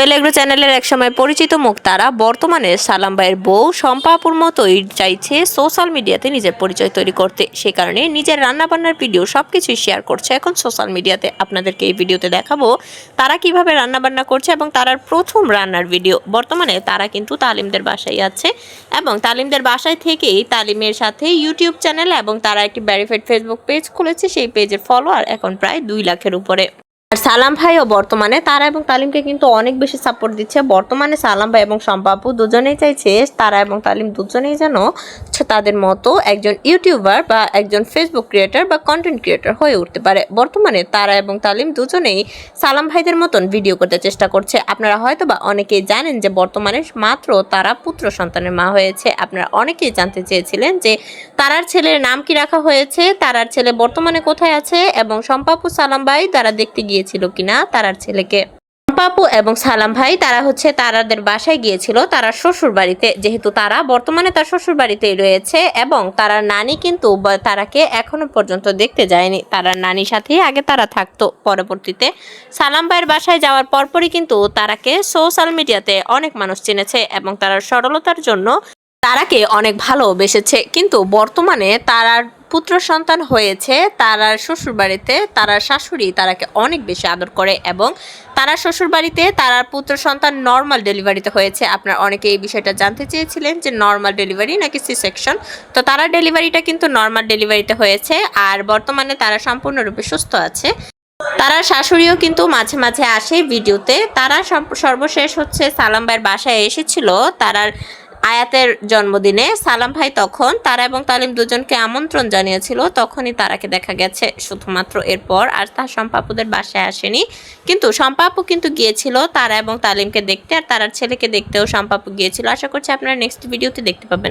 Agro চ্যানেলের একসময় পরিচিত মুখ তারা বর্তমানে সালাম ভাইয়ের বউ শম্পা আপুর মতোই চাইছে সোশ্যাল মিডিয়াতে নিজের পরিচয় তৈরি করতে। সে কারণে নিজের রান্নাবান্নার ভিডিও সবকিছুই শেয়ার করছে এখন সোশ্যাল মিডিয়াতে। আপনাদেরকে এই ভিডিওতে দেখাবো তারা কিভাবে রান্নাবান্না করছে এবং তারার প্রথম রান্নার ভিডিও। বর্তমানে তারা কিন্তু তালিমদের বাসায় আছে এবং তালিমদের বাসায় থেকেই তালিমের সাথে ইউটিউব চ্যানেল এবং তারা একটি ভেরিফাইড ফেসবুক পেজ খুলেছে। সেই পেজের ফলোয়ার এখন প্রায় 2 লাখের উপরে। আর সালাম ভাইও বর্তমানে তারা এবং তালিমকে কিন্তু অনেক বেশি সাপোর্ট দিচ্ছে। বর্তমানে সালাম ভাই এবং শম্পা আপু দুজনেই চাইছে তারা এবং তালিম দুজনেই যেন তাদের মতো একজন ইউটিউবার বা একজন ফেসবুক ক্রিয়েটর বা কন্টেন্ট ক্রিয়েটর হয়ে উঠতে পারে। বর্তমানে তারা এবং তালিম দুজনেই সালাম ভাইদের মতন ভিডিও করতে চেষ্টা করছে। আপনারা হয়তো বা অনেকেই জানেন যে বর্তমানে মাত্র তারা পুত্র সন্তানের মা হয়েছে। আপনারা অনেকেই জানতে চেয়েছিলেন যে তারার ছেলের নাম কি রাখা হয়েছে, তারার ছেলে বর্তমানে কোথায় আছে এবং শম্পা আপু সালাম ভাই তারা দেখতে গিয়েছিল কিনা তারার ছেলেকে। শম্পা আপু এবং সালাম ভাই তারা তারাদের বাসায় গিয়েছিল তারা শ্বশুর বাড়িতে, যেহেতু তারা বর্তমানে তার শ্বশুর বাড়িতেই রয়েছে এবং তারার নানি কিন্তু তারাকে এখনো পর্যন্ত দেখতে যায়নি। তারার নানির সাথেই আগে তারা থাকতো। পরবর্তীতে সালাম ভাইয়ের বাসায় যাওয়ার পরপরই কিন্তু তারাকে সোশ্যাল মিডিয়াতে অনেক মানুষ চিনেছে এবং তারার সরলতার জন্য তারাকে অনেক ভালোবেসেছে। কিন্তু বর্তমানে তারার পুত্র সন্তান হয়েছে তারার শ্বশুর বাড়িতে, তারার শাশুড়ি তারাকে অনেক বেশি আদর করে এবং তারার শ্বশুর বাড়িতে তারার পুত্র সন্তান নর্মাল ডেলিভারিতে হয়েছে। আপনারা অনেকে এই বিষয়টা জানতে চেয়েছিলেন যে নর্মাল ডেলিভারি নাকি সি সেকশন। তো তারার ডেলিভারিটা কিন্তু নর্মাল ডেলিভারিতে হয়েছে আর বর্তমানে তারা সম্পূর্ণরূপে সুস্থ আছে। তারার শাশুড়িও কিন্তু মাঝে মাঝে আসে ভিডিওতে। তারা সর্বশেষ সালাম ভাইয়ের বাসায় এসেছিল তারার আয়াতের জন্মদিনে। সালাম ভাই তখন তারা এবং তালিম দুজনকে আমন্ত্রণ জানিয়েছিল, তখনই তারাকে দেখা গেছে শুধুমাত্র। এরপর আর তার শম্পা আপুদের বাসায় আসেনি। কিন্তু শম্পা আপু কিন্তু গিয়েছিল তারা এবং তালিমকে দেখতে আর তারার ছেলেকে দেখতেও শম্পা আপু গিয়েছিল। আশা করছি আপনারা নেক্সট ভিডিওতে দেখতে পাবেন।